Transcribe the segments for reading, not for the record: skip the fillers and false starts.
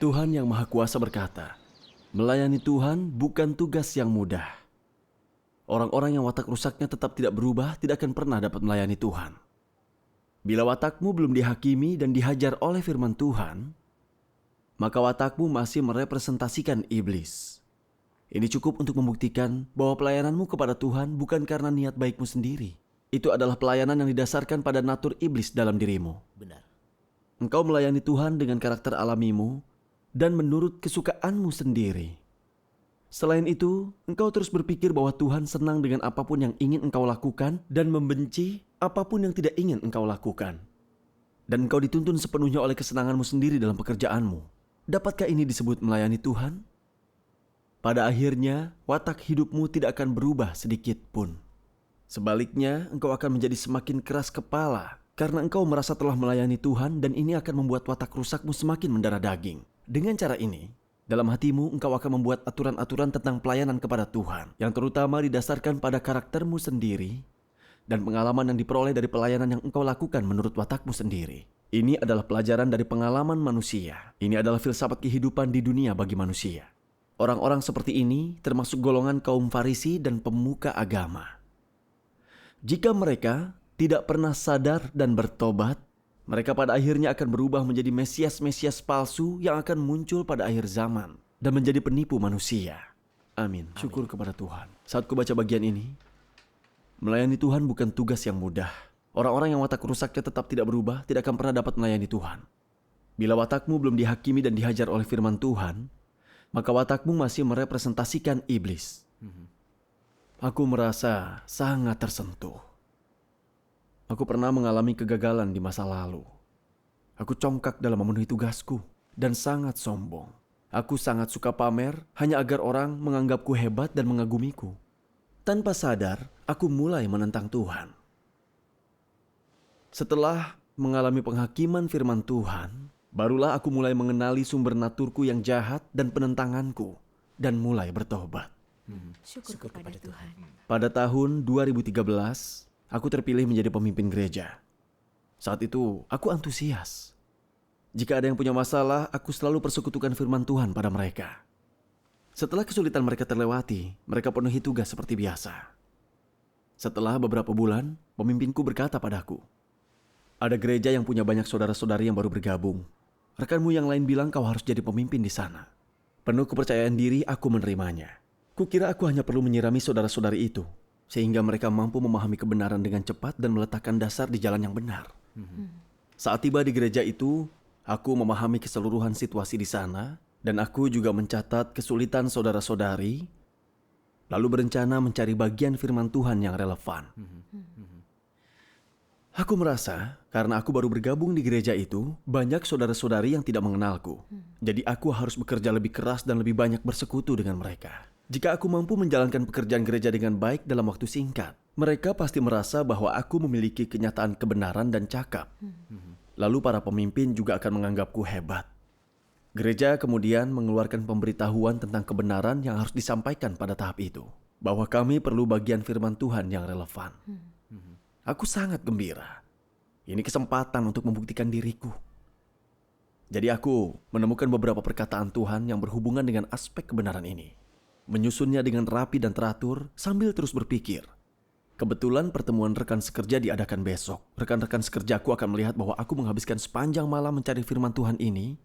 Tuhan Yang Maha Kuasa berkata, melayani Tuhan bukan tugas yang mudah. Orang-orang yang watak rusaknya tetap tidak berubah tidak akan pernah dapat melayani Tuhan. Bila watakmu belum dihakimi dan dihajar oleh firman Tuhan, maka watakmu masih merepresentasikan iblis. Ini cukup untuk membuktikan bahwa pelayananmu kepada Tuhan bukan karena niat baikmu sendiri. Itu adalah pelayanan yang didasarkan pada natur iblis dalam dirimu. Benar. Engkau melayani Tuhan dengan karakter alamimu dan menurut kesukaanmu sendiri. Selain itu, engkau terus berpikir bahwa Tuhan senang dengan apapun yang ingin engkau lakukan dan membenci apapun yang tidak ingin engkau lakukan. Dan engkau dituntun sepenuhnya oleh kesenanganmu sendiri dalam pekerjaanmu. Dapatkah ini disebut melayani Tuhan? Pada akhirnya, watak hidupmu tidak akan berubah sedikit pun. Sebaliknya, engkau akan menjadi semakin keras kepala karena engkau merasa telah melayani Tuhan dan ini akan membuat watak rusakmu semakin mendarah daging. Dengan cara ini, dalam hatimu engkau akan membuat aturan-aturan tentang pelayanan kepada Tuhan yang terutama didasarkan pada karaktermu sendiri dan pengalaman yang diperoleh dari pelayanan yang engkau lakukan menurut watakmu sendiri. Ini adalah pelajaran dari pengalaman manusia. Ini adalah filsafat kehidupan di dunia bagi manusia. Orang-orang seperti ini termasuk golongan kaum Farisi dan pemuka agama. Jika mereka tidak pernah sadar dan bertobat, mereka pada akhirnya akan berubah menjadi mesias-mesias palsu yang akan muncul pada akhir zaman dan menjadi penipu manusia. Amin. Syukur kepada Tuhan. Saat ku baca bagian ini, melayani Tuhan bukan tugas yang mudah. Orang-orang yang watak rusaknya tetap tidak berubah tidak akan pernah dapat melayani Tuhan. Bila watakmu belum dihakimi dan dihajar oleh firman Tuhan, maka watakmu masih merepresentasikan iblis. Aku merasa sangat tersentuh. Aku pernah mengalami kegagalan di masa lalu. Aku congkak dalam memenuhi tugasku dan sangat sombong. Aku sangat suka pamer hanya agar orang menganggapku hebat dan mengagumiku. Tanpa sadar, aku mulai menentang Tuhan. Setelah mengalami penghakiman firman Tuhan, barulah aku mulai mengenali sumber naturku yang jahat dan penentanganku dan mulai bertobat. Syukur kepada Tuhan. Pada tahun 2013, aku terpilih menjadi pemimpin gereja. Saat itu, aku antusias. Jika ada yang punya masalah, aku selalu persekutukan firman Tuhan pada mereka. Setelah kesulitan mereka terlewati, mereka penuhi tugas seperti biasa. Setelah beberapa bulan, pemimpinku berkata padaku, ada gereja yang punya banyak saudara-saudari yang baru bergabung. Rekanmu yang lain bilang kau harus jadi pemimpin di sana. Penuh kepercayaan diri, aku menerimanya. Kukira aku hanya perlu menyirami saudara-saudari itu, sehingga mereka mampu memahami kebenaran dengan cepat dan meletakkan dasar di jalan yang benar. Saat tiba di gereja itu, aku memahami keseluruhan situasi di sana, dan aku juga mencatat kesulitan saudara-saudari, lalu berencana mencari bagian firman Tuhan yang relevan. Aku merasa, karena aku baru bergabung di gereja itu, banyak saudara-saudari yang tidak mengenalku. Jadi aku harus bekerja lebih keras dan lebih banyak bersekutu dengan mereka. Jika aku mampu menjalankan pekerjaan gereja dengan baik dalam waktu singkat, mereka pasti merasa bahwa aku memiliki kenyataan kebenaran dan cakap. Lalu para pemimpin juga akan menganggapku hebat. Gereja kemudian mengeluarkan pemberitahuan tentang kebenaran yang harus disampaikan pada tahap itu, bahwa kami perlu bagian firman Tuhan yang relevan. Aku sangat gembira. Ini kesempatan untuk membuktikan diriku. Jadi aku menemukan beberapa perkataan Tuhan yang berhubungan dengan aspek kebenaran ini. Menyusunnya dengan rapi dan teratur sambil terus berpikir. Kebetulan pertemuan rekan sekerja diadakan besok. Rekan-rekan sekerjaku akan melihat bahwa aku menghabiskan sepanjang malam mencari firman Tuhan ini,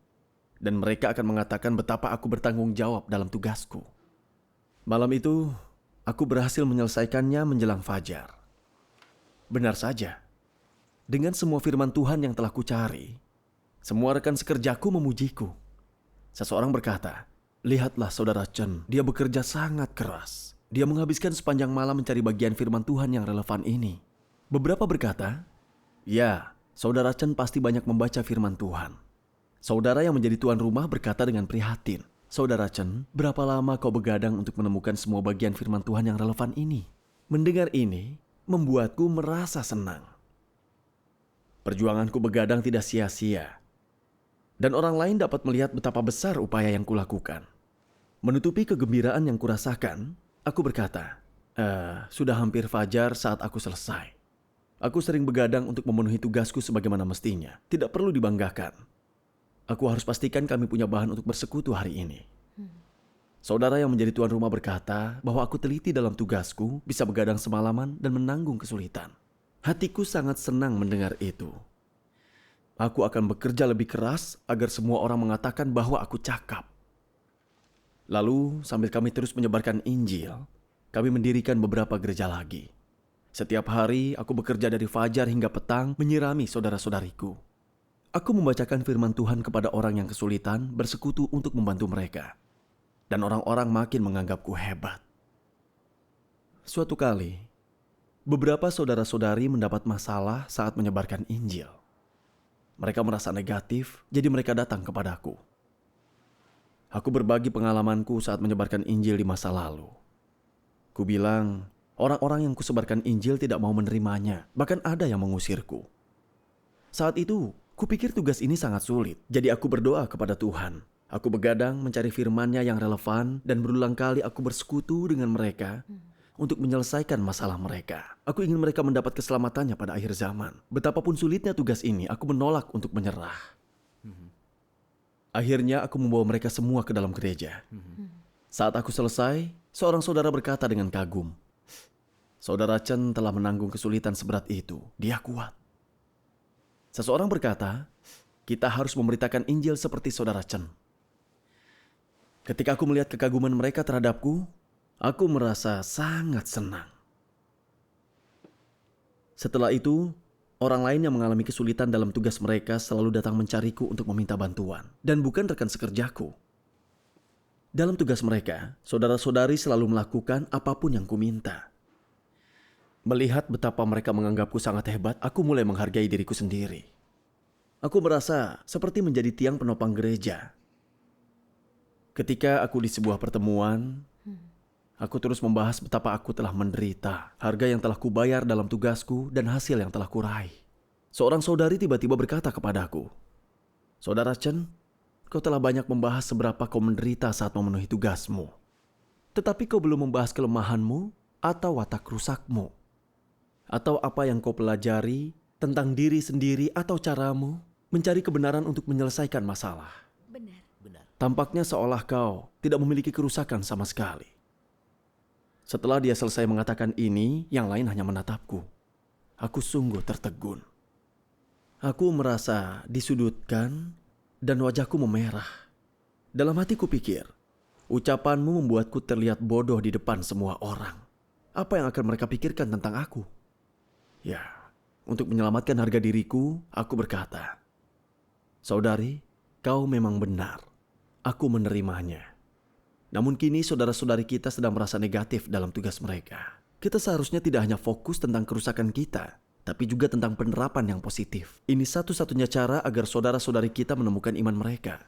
dan mereka akan mengatakan betapa aku bertanggung jawab dalam tugasku. Malam itu, aku berhasil menyelesaikannya menjelang fajar. Benar saja, dengan semua firman Tuhan yang telah kucari, semua rekan sekerjaku memujiku. Seseorang berkata, lihatlah saudara Chen, dia bekerja sangat keras. Dia menghabiskan sepanjang malam mencari bagian firman Tuhan yang relevan ini. Beberapa berkata, ya, saudara Chen pasti banyak membaca firman Tuhan. Saudara yang menjadi tuan rumah berkata dengan prihatin, saudara Chen, berapa lama kau begadang untuk menemukan semua bagian firman Tuhan yang relevan ini? Mendengar ini, membuatku merasa senang. Perjuanganku begadang tidak sia-sia. Dan orang lain dapat melihat betapa besar upaya yang kulakukan. Menutupi kegembiraan yang kurasakan, aku berkata, sudah hampir fajar saat aku selesai. Aku sering begadang untuk memenuhi tugasku sebagaimana mestinya. Tidak perlu dibanggakan. Aku harus pastikan kami punya bahan untuk bersekutu hari ini. Saudara yang menjadi tuan rumah berkata bahwa aku teliti dalam tugasku, bisa begadang semalaman dan menanggung kesulitan. Hatiku sangat senang mendengar itu. Aku akan bekerja lebih keras agar semua orang mengatakan bahwa aku cakap. Lalu, sambil kami terus menyebarkan Injil, kami mendirikan beberapa gereja lagi. Setiap hari, aku bekerja dari fajar hingga petang menyirami saudara-saudariku. Aku membacakan firman Tuhan kepada orang yang kesulitan, bersekutu untuk membantu mereka. Dan orang-orang makin menganggapku hebat. Suatu kali, beberapa saudara-saudari mendapat masalah saat menyebarkan Injil. Mereka merasa negatif, jadi mereka datang kepadaku. Aku berbagi pengalamanku saat menyebarkan Injil di masa lalu. Ku bilang, orang-orang yang kusebarkan Injil tidak mau menerimanya, bahkan ada yang mengusirku. Saat itu, kupikir tugas ini sangat sulit, jadi aku berdoa kepada Tuhan. Aku begadang mencari firman-Nya yang relevan dan berulang kali aku bersekutu dengan mereka untuk menyelesaikan masalah mereka. Aku ingin mereka mendapat keselamatannya pada akhir zaman. Betapapun sulitnya tugas ini, aku menolak untuk menyerah. Akhirnya aku membawa mereka semua ke dalam gereja. Saat aku selesai, seorang saudara berkata dengan kagum, "Saudara Chen telah menanggung kesulitan seberat itu. Dia kuat." Seseorang berkata, "Kita harus memberitakan Injil seperti saudara Chen." Ketika aku melihat kekaguman mereka terhadapku, aku merasa sangat senang. Setelah itu, orang lain yang mengalami kesulitan dalam tugas mereka selalu datang mencariku untuk meminta bantuan, dan bukan rekan sekerjaku. Dalam tugas mereka, saudara-saudari selalu melakukan apapun yang kuminta. Melihat betapa mereka menganggapku sangat hebat, aku mulai menghargai diriku sendiri. Aku merasa seperti menjadi tiang penopang gereja. Ketika aku di sebuah pertemuan, aku terus membahas betapa aku telah menderita, harga yang telah kubayar dalam tugasku, dan hasil yang telah kuraih. Seorang saudari tiba-tiba berkata kepadaku, "Saudara Chen, kau telah banyak membahas seberapa kau menderita saat memenuhi tugasmu. Tetapi kau belum membahas kelemahanmu atau watak rusakmu. Atau apa yang kau pelajari tentang diri sendiri atau caramu mencari kebenaran untuk menyelesaikan masalah. Benar. Tampaknya seolah kau tidak memiliki kerusakan sama sekali." Setelah dia selesai mengatakan ini, yang lain hanya menatapku. Aku sungguh tertegun. Aku merasa disudutkan dan wajahku memerah. Dalam hatiku pikir, ucapanmu membuatku terlihat bodoh di depan semua orang. Apa yang akan mereka pikirkan tentang aku? Ya, untuk menyelamatkan harga diriku, aku berkata, "Saudari, kau memang benar. Aku menerimanya. Namun kini saudara-saudari kita sedang merasa negatif dalam tugas mereka. Kita seharusnya tidak hanya fokus tentang kerusakan kita, tapi juga tentang penerapan yang positif. Ini satu-satunya cara agar saudara-saudari kita menemukan iman mereka."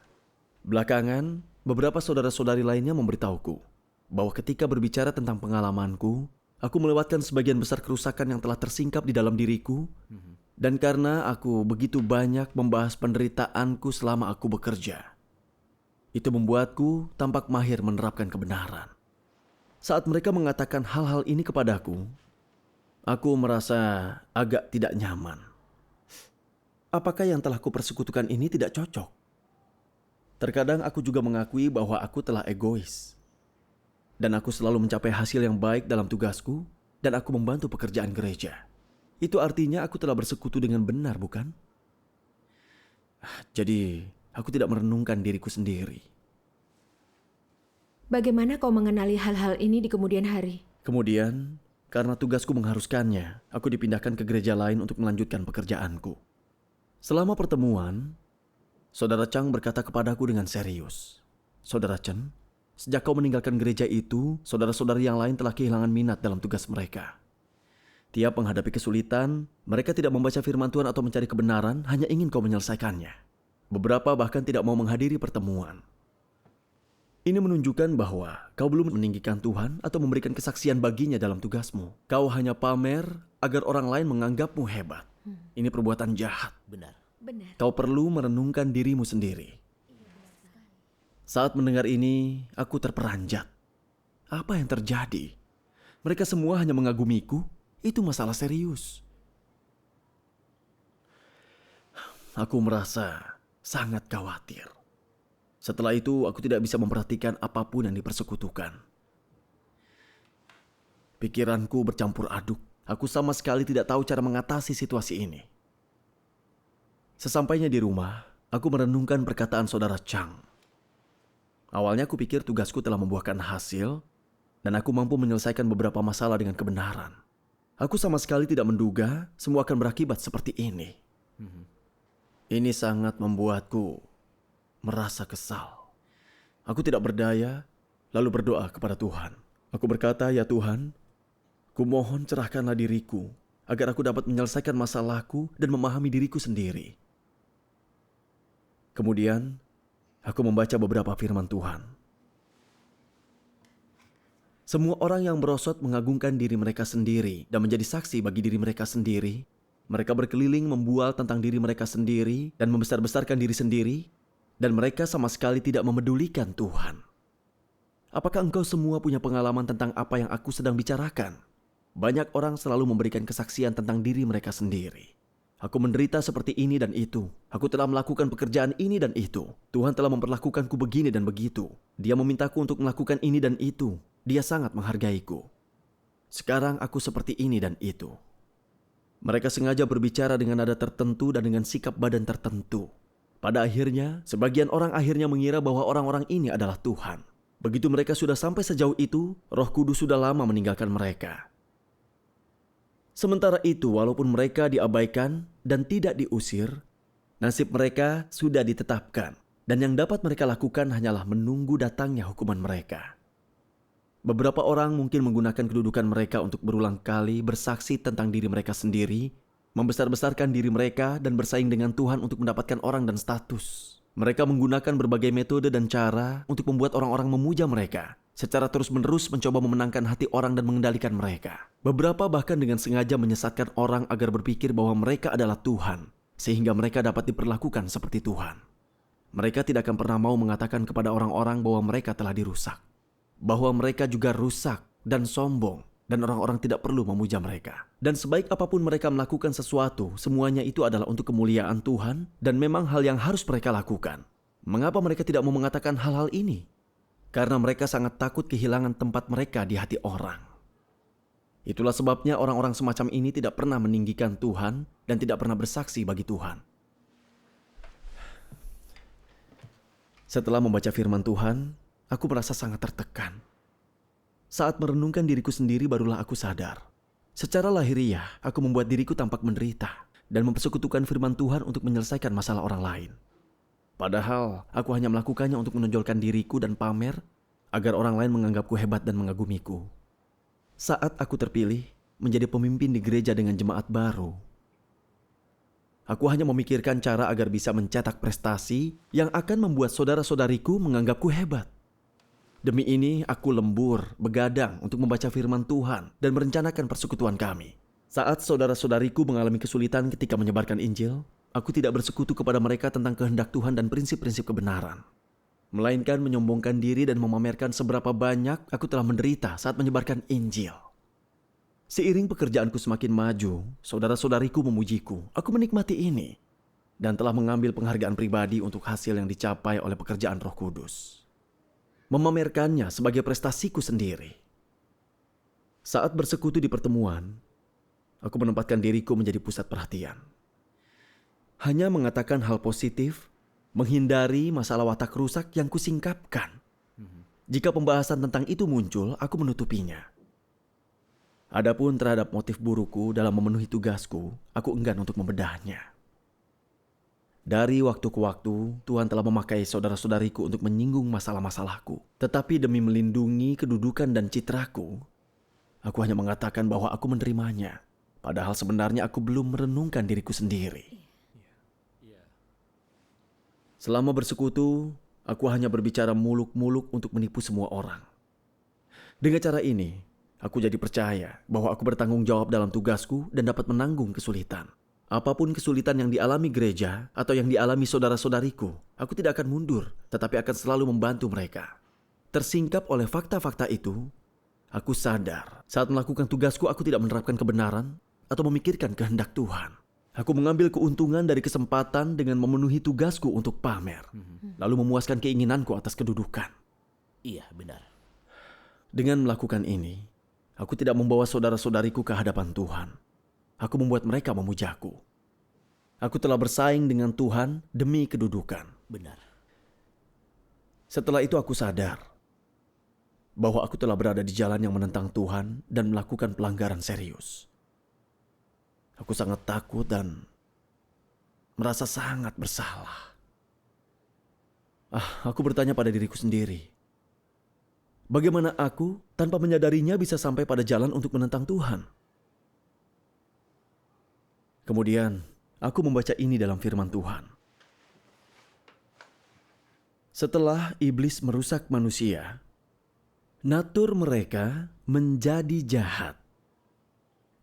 Belakangan, beberapa saudara-saudari lainnya memberitahuku bahwa ketika berbicara tentang pengalamanku, aku melewatkan sebagian besar kerusakan yang telah tersingkap di dalam diriku, dan karena aku begitu banyak membahas penderitaanku selama aku bekerja, itu membuatku tampak mahir menerapkan kebenaran. Saat mereka mengatakan hal-hal ini kepadaku, aku merasa agak tidak nyaman. Apakah yang telah kupersekutukan ini tidak cocok? Terkadang aku juga mengakui bahwa aku telah egois. Dan aku selalu mencapai hasil yang baik dalam tugasku, dan aku membantu pekerjaan gereja. Itu artinya aku telah bersekutu dengan benar, bukan? Jadi, aku tidak merenungkan diriku sendiri. Bagaimana kau mengenali hal-hal ini di kemudian hari? Kemudian, karena tugasku mengharuskannya, aku dipindahkan ke gereja lain untuk melanjutkan pekerjaanku. Selama pertemuan, Saudara Chang berkata kepadaku dengan serius, "Saudara Chen, sejak kau meninggalkan gereja itu, saudara-saudari yang lain telah kehilangan minat dalam tugas mereka. Tiap menghadapi kesulitan, mereka tidak membaca firman Tuhan atau mencari kebenaran, hanya ingin kau menyelesaikannya. Beberapa bahkan tidak mau menghadiri pertemuan. Ini menunjukkan bahwa kau belum meninggikan Tuhan atau memberikan kesaksian baginya dalam tugasmu. Kau hanya pamer agar orang lain menganggapmu hebat. Ini perbuatan jahat. Benar. Kau perlu merenungkan dirimu sendiri." Saat mendengar ini, aku terperanjat. Apa yang terjadi? Mereka semua hanya mengagumiku. Itu masalah serius. Aku merasa sangat khawatir. Setelah itu, aku tidak bisa memperhatikan apapun yang dipersekutukan. Pikiranku bercampur aduk. Aku sama sekali tidak tahu cara mengatasi situasi ini. Sesampainya di rumah, aku merenungkan perkataan saudara Chang. Awalnya aku pikir tugasku telah membuahkan hasil, dan aku mampu menyelesaikan beberapa masalah dengan kebenaran. Aku sama sekali tidak menduga semua akan berakibat seperti ini. Ini sangat membuatku merasa kesal. Aku tidak berdaya, lalu berdoa kepada Tuhan. Aku berkata, "Ya Tuhan, kumohon cerahkanlah diriku, agar aku dapat menyelesaikan masalahku dan memahami diriku sendiri." Kemudian, aku membaca beberapa firman Tuhan. Semua orang yang merosot mengagungkan diri mereka sendiri dan menjadi saksi bagi diri mereka sendiri. Mereka berkeliling membual tentang diri mereka sendiri dan membesar-besarkan diri sendiri, dan mereka sama sekali tidak memedulikan Tuhan. Apakah engkau semua punya pengalaman tentang apa yang aku sedang bicarakan? Banyak orang selalu memberikan kesaksian tentang diri mereka sendiri. Aku menderita seperti ini dan itu. Aku telah melakukan pekerjaan ini dan itu. Tuhan telah memperlakukanku begini dan begitu. Dia memintaku untuk melakukan ini dan itu. Dia sangat menghargaiku. Sekarang aku seperti ini dan itu. Mereka sengaja berbicara dengan nada tertentu dan dengan sikap badan tertentu. Pada akhirnya, sebagian orang akhirnya mengira bahwa orang-orang ini adalah Tuhan. Begitu mereka sudah sampai sejauh itu, Roh Kudus sudah lama meninggalkan mereka. Sementara itu, walaupun mereka diabaikan dan tidak diusir, nasib mereka sudah ditetapkan, dan yang dapat mereka lakukan hanyalah menunggu datangnya hukuman mereka. Beberapa orang mungkin menggunakan kedudukan mereka untuk berulang kali bersaksi tentang diri mereka sendiri, membesar-besarkan diri mereka, dan bersaing dengan Tuhan untuk mendapatkan orang dan status. Mereka menggunakan berbagai metode dan cara untuk membuat orang-orang memuja mereka, secara terus-menerus mencoba memenangkan hati orang dan mengendalikan mereka. Beberapa bahkan dengan sengaja menyesatkan orang agar berpikir bahwa mereka adalah Tuhan, sehingga mereka dapat diperlakukan seperti Tuhan. Mereka tidak akan pernah mau mengatakan kepada orang-orang bahwa mereka telah dirusak, bahwa mereka juga rusak dan sombong, dan orang-orang tidak perlu memuja mereka. Dan sebaik apapun mereka melakukan sesuatu, semuanya itu adalah untuk kemuliaan Tuhan, dan memang hal yang harus mereka lakukan. Mengapa mereka tidak mau mengatakan hal-hal ini? Karena mereka sangat takut kehilangan tempat mereka di hati orang. Itulah sebabnya orang-orang semacam ini tidak pernah meninggikan Tuhan dan tidak pernah bersaksi bagi Tuhan. Setelah membaca firman Tuhan, aku merasa sangat tertekan. Saat merenungkan diriku sendiri barulah aku sadar. Secara lahiriah, aku membuat diriku tampak menderita dan mempersekutukan firman Tuhan untuk menyelesaikan masalah orang lain. Padahal, aku hanya melakukannya untuk menonjolkan diriku dan pamer agar orang lain menganggapku hebat dan mengagumiku. Saat aku terpilih menjadi pemimpin di gereja dengan jemaat baru, aku hanya memikirkan cara agar bisa mencetak prestasi yang akan membuat saudara-saudariku menganggapku hebat. Demi ini, aku lembur, begadang untuk membaca firman Tuhan dan merencanakan persekutuan kami. Saat saudara-saudariku mengalami kesulitan ketika menyebarkan Injil, aku tidak bersekutu kepada mereka tentang kehendak Tuhan dan prinsip-prinsip kebenaran, melainkan menyombongkan diri dan memamerkan seberapa banyak aku telah menderita saat menyebarkan Injil. Seiring pekerjaanku semakin maju, saudara-saudariku memujiku. Aku menikmati ini dan telah mengambil penghargaan pribadi untuk hasil yang dicapai oleh pekerjaan Roh Kudus, memamerkannya sebagai prestasiku sendiri. Saat bersekutu di pertemuan, aku menempatkan diriku menjadi pusat perhatian. Hanya mengatakan hal positif, menghindari masalah watak rusak yang kusingkapkan. Jika pembahasan tentang itu muncul, aku menutupinya. Adapun terhadap motif burukku dalam memenuhi tugasku, aku enggan untuk membedahnya. Dari waktu ke waktu, Tuhan telah memakai saudara-saudariku untuk menyinggung masalah-masalahku. Tetapi demi melindungi kedudukan dan citraku, aku hanya mengatakan bahwa aku menerimanya. Padahal sebenarnya aku belum merenungkan diriku sendiri. Selama bersekutu, aku hanya berbicara muluk-muluk untuk menipu semua orang. Dengan cara ini, aku jadi percaya bahwa aku bertanggung jawab dalam tugasku dan dapat menanggung kesulitan. Apapun kesulitan yang dialami gereja atau yang dialami saudara-saudariku, aku tidak akan mundur, tetapi akan selalu membantu mereka. Tersingkap oleh fakta-fakta itu, aku sadar saat melakukan tugasku aku tidak menerapkan kebenaran atau memikirkan kehendak Tuhan. Aku mengambil keuntungan dari kesempatan dengan memenuhi tugasku untuk pamer, lalu memuaskan keinginanku atas kedudukan. Iya, benar. Dengan melakukan ini, aku tidak membawa saudara-saudariku ke hadapan Tuhan. Aku membuat mereka memujaku. Aku telah bersaing dengan Tuhan demi kedudukan. Benar. Setelah itu aku sadar bahwa aku telah berada di jalan yang menentang Tuhan dan melakukan pelanggaran serius. Aku sangat takut dan merasa sangat bersalah. Aku bertanya pada diriku sendiri, bagaimana aku tanpa menyadarinya bisa sampai pada jalan untuk menentang Tuhan? Kemudian, aku membaca ini dalam firman Tuhan. Setelah iblis merusak manusia, natur mereka menjadi jahat.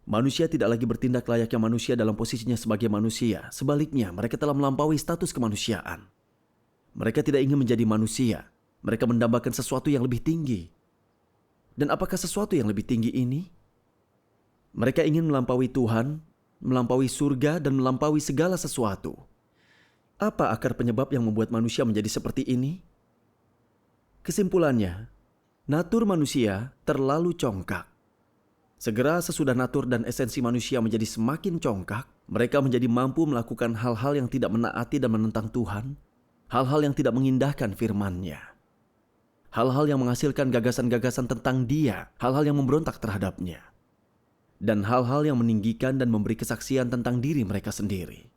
Manusia tidak lagi bertindak layaknya manusia dalam posisinya sebagai manusia. Sebaliknya, mereka telah melampaui status kemanusiaan. Mereka tidak ingin menjadi manusia. Mereka mendambakan sesuatu yang lebih tinggi. Dan apakah sesuatu yang lebih tinggi ini? Mereka ingin melampaui Tuhan, melampaui surga, dan melampaui segala sesuatu. Apa akar penyebab yang membuat manusia menjadi seperti ini? Kesimpulannya, natur manusia terlalu congkak. Segera sesudah natur dan esensi manusia menjadi semakin congkak, mereka menjadi mampu melakukan hal-hal yang tidak menaati dan menentang Tuhan, hal-hal yang tidak mengindahkan firman-Nya, hal-hal yang menghasilkan gagasan-gagasan tentang Dia, hal-hal yang memberontak terhadapnya, dan hal-hal yang meninggikan dan memberi kesaksian tentang diri mereka sendiri.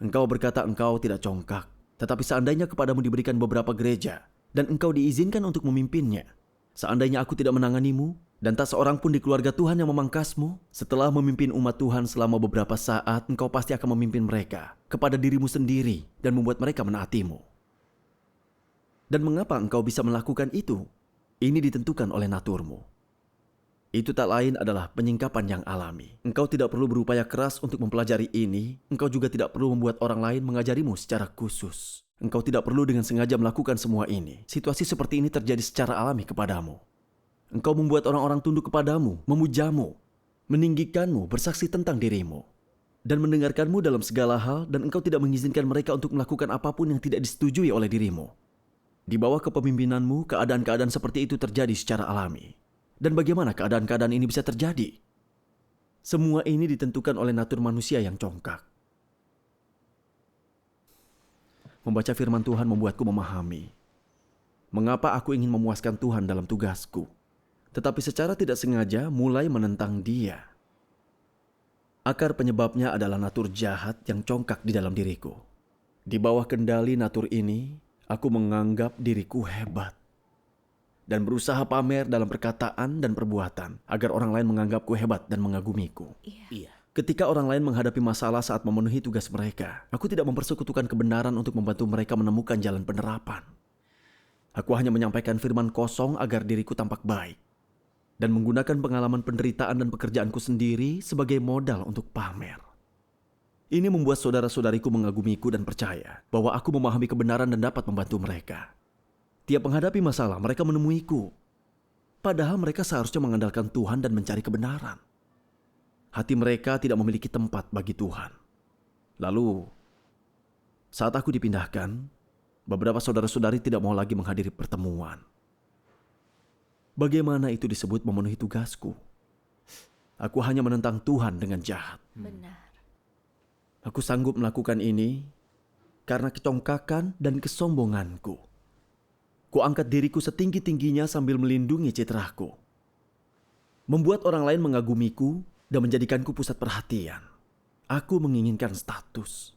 Engkau berkata engkau tidak congkak, tetapi seandainya kepadamu diberikan beberapa gereja, dan engkau diizinkan untuk memimpinnya, seandainya aku tidak menanganimu, dan tak seorang pun di keluarga Tuhan yang memangkasmu, setelah memimpin umat Tuhan selama beberapa saat, engkau pasti akan memimpin mereka kepada dirimu sendiri dan membuat mereka menaatimu. Dan mengapa engkau bisa melakukan itu? Ini ditentukan oleh naturmu. Itu tak lain adalah penyingkapan yang alami. Engkau tidak perlu berupaya keras untuk mempelajari ini, engkau juga tidak perlu membuat orang lain mengajarimu secara khusus. Engkau tidak perlu dengan sengaja melakukan semua ini. Situasi seperti ini terjadi secara alami kepadamu. Engkau membuat orang-orang tunduk kepadamu, memujamu, meninggikanmu, bersaksi tentang dirimu, dan mendengarkanmu dalam segala hal, dan engkau tidak mengizinkan mereka untuk melakukan apapun yang tidak disetujui oleh dirimu. Di bawah kepemimpinanmu, keadaan-keadaan seperti itu terjadi secara alami. Dan bagaimana keadaan-keadaan ini bisa terjadi? Semua ini ditentukan oleh natur manusia yang congkak. Membaca firman Tuhan membuatku memahami mengapa aku ingin memuaskan Tuhan dalam tugasku, tetapi secara tidak sengaja mulai menentang Dia. Akar penyebabnya adalah natur jahat yang congkak di dalam diriku. Di bawah kendali natur ini, aku menganggap diriku hebat dan berusaha pamer dalam perkataan dan perbuatan agar orang lain menganggapku hebat dan mengagumiku. Iya. Ketika orang lain menghadapi masalah saat memenuhi tugas mereka, aku tidak mempersekutukan kebenaran untuk membantu mereka menemukan jalan penerapan. Aku hanya menyampaikan firman kosong agar diriku tampak baik, dan menggunakan pengalaman penderitaan dan pekerjaanku sendiri sebagai modal untuk pamer. Ini membuat saudara-saudariku mengagumiku dan percaya bahwa aku memahami kebenaran dan dapat membantu mereka. Tiap menghadapi masalah, mereka menemuiku. Padahal mereka seharusnya mengandalkan Tuhan dan mencari kebenaran. Hati mereka tidak memiliki tempat bagi Tuhan. Lalu, saat aku dipindahkan, beberapa saudara-saudari tidak mau lagi menghadiri pertemuan. Bagaimana itu disebut memenuhi tugasku? Aku hanya menentang Tuhan dengan jahat. Benar. Aku sanggup melakukan ini karena kecongkakan dan kesombonganku. Kuangkat diriku setinggi-tingginya sambil melindungi citraku. Membuat orang lain mengagumiku dan menjadikanku pusat perhatian. Aku menginginkan status.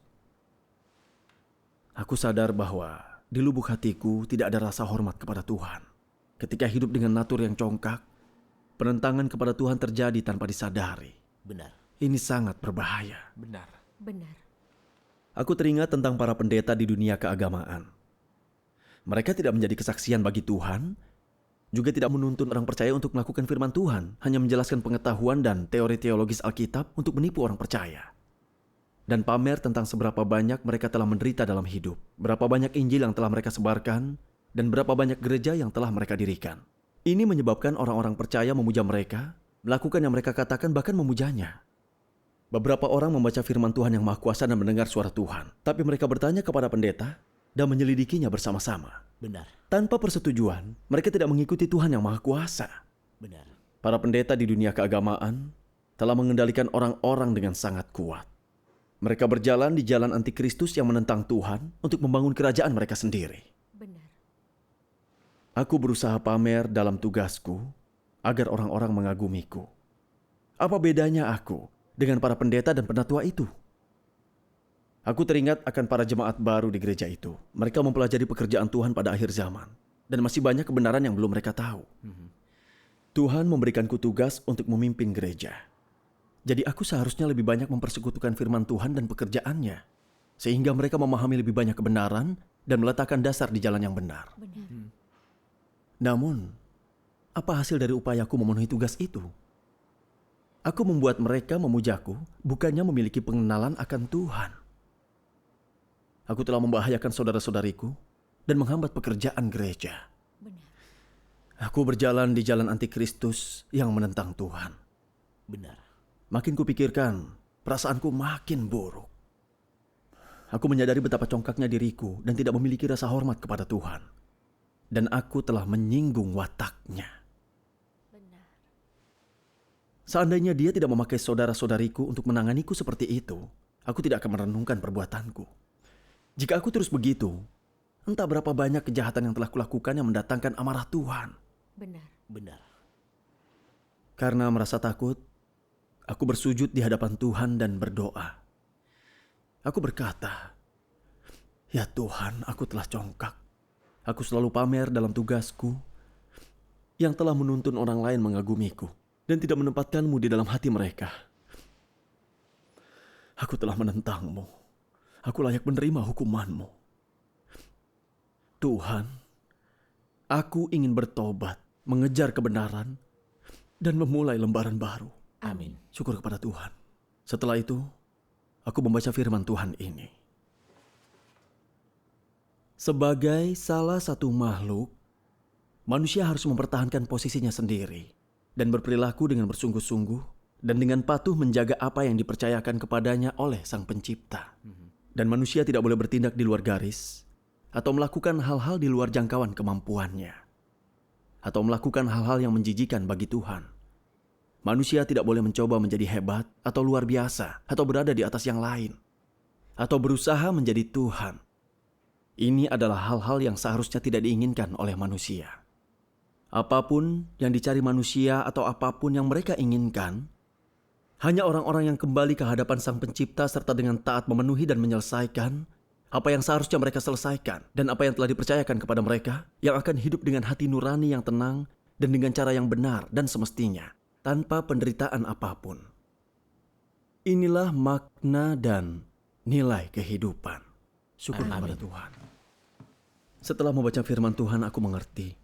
Aku sadar bahwa di lubuk hatiku tidak ada rasa hormat kepada Tuhan. Ketika hidup dengan natur yang congkak, penentangan kepada Tuhan terjadi tanpa disadari. Benar. Ini sangat berbahaya. Benar. Benar. Aku teringat tentang para pendeta di dunia keagamaan. Mereka tidak menjadi kesaksian bagi Tuhan, juga tidak menuntun orang percaya untuk melakukan firman Tuhan, hanya menjelaskan pengetahuan dan teori teologis Alkitab untuk menipu orang percaya. Dan pamer tentang seberapa banyak mereka telah menderita dalam hidup, berapa banyak Injil yang telah mereka sebarkan, dan berapa banyak gereja yang telah mereka dirikan. Ini menyebabkan orang-orang percaya memuja mereka, melakukan yang mereka katakan bahkan memujanya. Beberapa orang membaca firman Tuhan yang Maha Kuasa dan mendengar suara Tuhan. Tapi mereka bertanya kepada pendeta dan menyelidikinya bersama-sama. Benar, Tanpa persetujuan, mereka tidak mengikuti Tuhan yang Maha Kuasa. benar. Para pendeta di dunia keagamaan telah mengendalikan orang-orang dengan sangat kuat. Mereka berjalan di jalan antikristus yang menentang Tuhan untuk membangun kerajaan mereka sendiri. Benar. Aku berusaha pamer dalam tugasku agar orang-orang mengagumiku. Apa bedanya aku dengan para pendeta dan penatua itu? Aku teringat akan para jemaat baru di gereja itu. Mereka mempelajari pekerjaan Tuhan pada akhir zaman. Dan masih banyak kebenaran yang belum mereka tahu. Tuhan memberikanku tugas untuk memimpin gereja. Jadi aku seharusnya lebih banyak mempersekutukan firman Tuhan dan pekerjaannya. Sehingga mereka memahami lebih banyak kebenaran dan meletakkan dasar di jalan yang benar. Benar. Namun, apa hasil dari upayaku memenuhi tugas itu? Aku membuat mereka memujaku, bukannya memiliki pengenalan akan Tuhan. Aku telah membahayakan saudara-saudariku dan menghambat pekerjaan gereja. Benar. Aku berjalan di jalan antikristus yang menentang Tuhan. Benar. Makin kupikirkan, perasaanku makin buruk. Aku menyadari betapa congkaknya diriku dan tidak memiliki rasa hormat kepada Tuhan. Dan aku telah menyinggung wataknya. Benar. Seandainya dia tidak memakai saudara-saudariku untuk menanganiku seperti itu, aku tidak akan merenungkan perbuatanku. Jika aku terus begitu, entah berapa banyak kejahatan yang telah kulakukan yang mendatangkan amarah Tuhan. Benar. Benar. Karena merasa takut, aku bersujud di hadapan Tuhan dan berdoa. Aku berkata, "Ya Tuhan, aku telah congkak. Aku selalu pamer dalam tugasku yang telah menuntun orang lain mengagumiku dan tidak menempatkanmu di dalam hati mereka. Aku telah menentangmu. Aku layak menerima hukumanmu. Tuhan, aku ingin bertobat, mengejar kebenaran, dan memulai lembaran baru." Amin. Syukur kepada Tuhan. Setelah itu, aku membaca firman Tuhan ini. Sebagai salah satu makhluk, manusia harus mempertahankan posisinya sendiri dan berperilaku dengan bersungguh-sungguh dan dengan patuh menjaga apa yang dipercayakan kepadanya oleh Sang Pencipta. Dan manusia tidak boleh bertindak di luar garis atau melakukan hal-hal di luar jangkauan kemampuannya atau melakukan hal-hal yang menjijikan bagi Tuhan. Manusia tidak boleh mencoba menjadi hebat atau luar biasa atau berada di atas yang lain atau berusaha menjadi Tuhan. Ini adalah hal-hal yang seharusnya tidak diinginkan oleh manusia. Apapun yang dicari manusia atau apapun yang mereka inginkan, hanya orang-orang yang kembali ke hadapan Sang Pencipta serta dengan taat memenuhi dan menyelesaikan apa yang seharusnya mereka selesaikan dan apa yang telah dipercayakan kepada mereka yang akan hidup dengan hati nurani yang tenang dan dengan cara yang benar dan semestinya, tanpa penderitaan apapun. Inilah makna dan nilai kehidupan. Syukur kepada Tuhan. Setelah membaca firman Tuhan, aku mengerti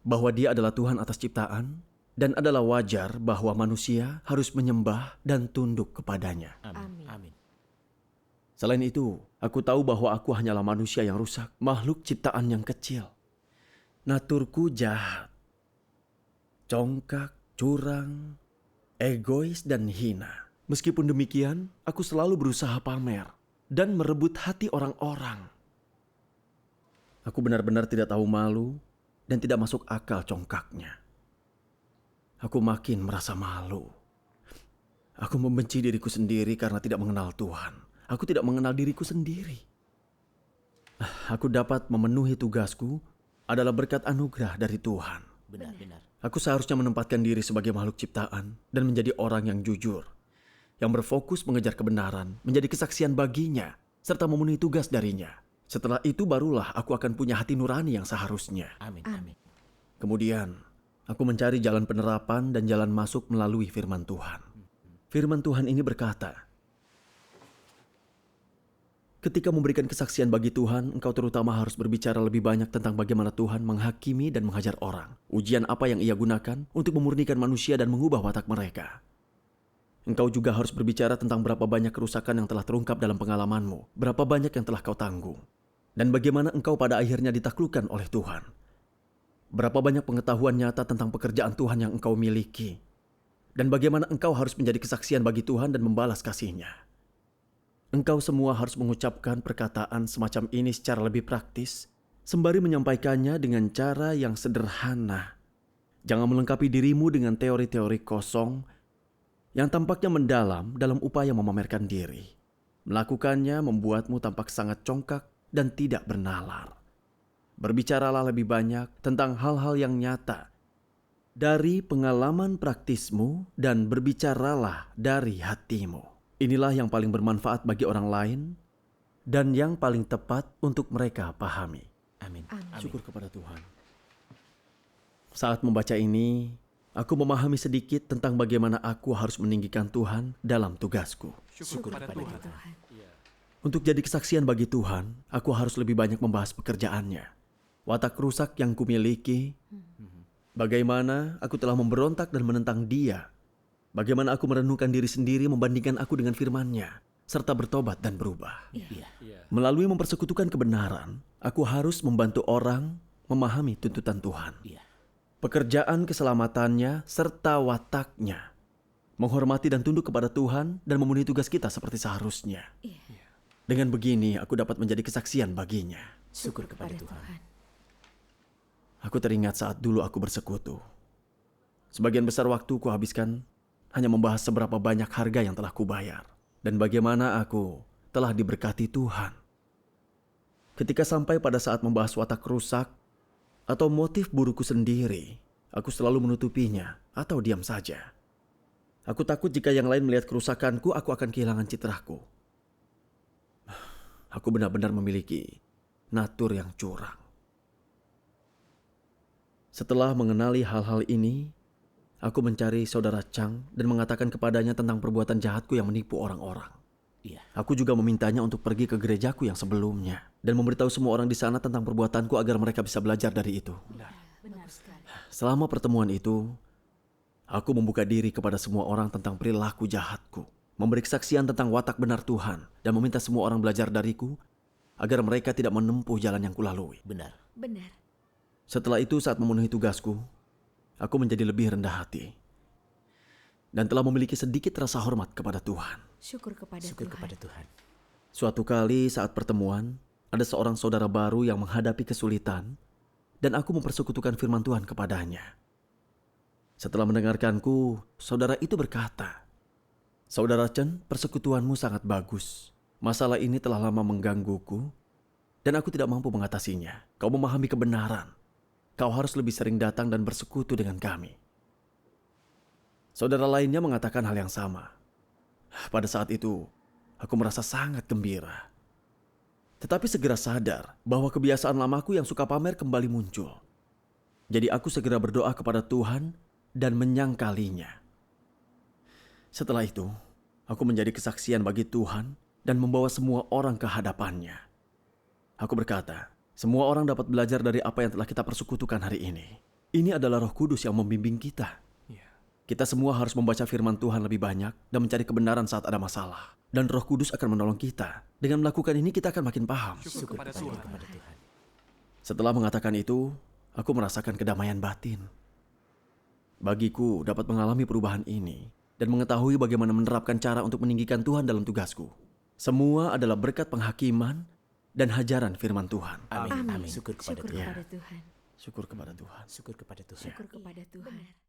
bahwa Dia adalah Tuhan atas ciptaan dan adalah wajar bahwa manusia harus menyembah dan tunduk kepadanya. Amin. Amin. Selain itu, aku tahu bahwa aku hanyalah manusia yang rusak, makhluk ciptaan yang kecil. Naturku jahat, congkak, curang, egois, dan hina. Meskipun demikian, aku selalu berusaha pamer dan merebut hati orang-orang. Aku benar-benar tidak tahu malu dan tidak masuk akal congkaknya. Aku makin merasa malu. Aku membenci diriku sendiri karena tidak mengenal Tuhan. Aku tidak mengenal diriku sendiri. Aku dapat memenuhi tugasku adalah berkat anugerah dari Tuhan. Benar, benar. Aku seharusnya menempatkan diri sebagai makhluk ciptaan dan menjadi orang yang jujur, yang berfokus mengejar kebenaran, menjadi kesaksian baginya, serta memenuhi tugas darinya. Setelah itu barulah aku akan punya hati nurani yang seharusnya. Amin. Amin. Kemudian, aku mencari jalan penerapan dan jalan masuk melalui firman Tuhan. Firman Tuhan ini berkata, ketika memberikan kesaksian bagi Tuhan, engkau terutama harus berbicara lebih banyak tentang bagaimana Tuhan menghakimi dan menghajar orang. Ujian apa yang Ia gunakan untuk memurnikan manusia dan mengubah watak mereka. Engkau juga harus berbicara tentang berapa banyak kerusakan yang telah terungkap dalam pengalamanmu, berapa banyak yang telah kau tanggung, dan bagaimana engkau pada akhirnya ditaklukkan oleh Tuhan. Berapa banyak pengetahuan nyata tentang pekerjaan Tuhan yang engkau miliki, dan bagaimana engkau harus menjadi kesaksian bagi Tuhan dan membalas kasih-Nya. Engkau semua harus mengucapkan perkataan semacam ini secara lebih praktis, sembari menyampaikannya dengan cara yang sederhana. Jangan melengkapi dirimu dengan teori-teori kosong yang tampaknya mendalam dalam upaya memamerkan diri. Melakukannya membuatmu tampak sangat congkak dan tidak bernalar. Berbicaralah lebih banyak tentang hal-hal yang nyata dari pengalaman praktismu dan berbicaralah dari hatimu. Inilah yang paling bermanfaat bagi orang lain dan yang paling tepat untuk mereka pahami. Amin. Syukur kepada Tuhan. Saat membaca ini, aku memahami sedikit tentang bagaimana aku harus meninggikan Tuhan dalam tugasku. Syukur kepada Tuhan. Untuk jadi kesaksian bagi Tuhan, aku harus lebih banyak membahas pekerjaannya. Watak rusak yang kumiliki, bagaimana aku telah memberontak dan menentang Dia. Bagaimana aku merenungkan diri sendiri membandingkan aku dengan firman-Nya, serta bertobat dan berubah. Iya. Melalui mempersekutukan kebenaran, aku harus membantu orang memahami tuntutan Tuhan. Iya. Pekerjaan keselamatannya serta wataknya. Menghormati dan tunduk kepada Tuhan dan memenuhi tugas kita seperti seharusnya. Dengan begini, aku dapat menjadi kesaksian baginya. Syukur kepada Tuhan. Aku teringat saat dulu aku bersekutu. Sebagian besar waktu ku habiskan hanya membahas seberapa banyak harga yang telah kubayar. Dan bagaimana aku telah diberkati Tuhan. Ketika sampai pada saat membahas watak rusak atau motif burukku sendiri, aku selalu menutupinya atau diam saja. Aku takut jika yang lain melihat kerusakanku, aku akan kehilangan citraku. Aku benar-benar memiliki natur yang curang. Setelah mengenali hal-hal ini, aku mencari saudara Chang dan mengatakan kepadanya tentang perbuatan jahatku yang menipu orang-orang. Iya. Aku juga memintanya untuk pergi ke gerejaku yang sebelumnya dan memberitahu semua orang di sana tentang perbuatanku agar mereka bisa belajar dari itu. Benar sekali. Selama pertemuan itu, aku membuka diri kepada semua orang tentang perilaku jahatku, memberi kesaksian tentang watak benar Tuhan, dan meminta semua orang belajar dariku agar mereka tidak menempuh jalan yang kulalui. Benar. Benar. Setelah itu, saat memenuhi tugasku, aku menjadi lebih rendah hati dan telah memiliki sedikit rasa hormat kepada Tuhan. Syukur kepada Syukur Tuhan. kepada Tuhan. Suatu kali saat pertemuan, ada seorang saudara baru yang menghadapi kesulitan dan aku mempersekutukan firman Tuhan kepadanya. Setelah mendengarkanku, saudara itu berkata, "Saudara Chen, persekutuanmu sangat bagus. Masalah ini telah lama menggangguku dan aku tidak mampu mengatasinya. Kau memahami kebenaran. Kau harus lebih sering datang dan bersekutu dengan kami." Saudara lainnya mengatakan hal yang sama. Pada saat itu, aku merasa sangat gembira. Tetapi segera sadar bahwa kebiasaan lamaku yang suka pamer kembali muncul. Jadi aku segera berdoa kepada Tuhan dan menyangkalinya. Setelah itu, aku menjadi kesaksian bagi Tuhan dan membawa semua orang ke hadapannya. Aku berkata, semua orang dapat belajar dari apa yang telah kita persekutukan hari ini. Ini adalah Roh Kudus yang membimbing kita. Kita semua harus membaca firman Tuhan lebih banyak dan mencari kebenaran saat ada masalah. Dan Roh Kudus akan menolong kita. Dengan melakukan ini kita akan makin paham. Syukur kepada Tuhan. Setelah mengatakan itu, aku merasakan kedamaian batin. Bagiku dapat mengalami perubahan ini dan mengetahui bagaimana menerapkan cara untuk meninggikan Tuhan dalam tugasku. Semua adalah berkat penghakiman dan hajaran firman Tuhan. Amin. Amin. Syukur kepada Syukur Tuhan. kepada Tuhan. Syukur kepada Tuhan. Syukur kepada Tuhan. Syukur kepada Tuhan.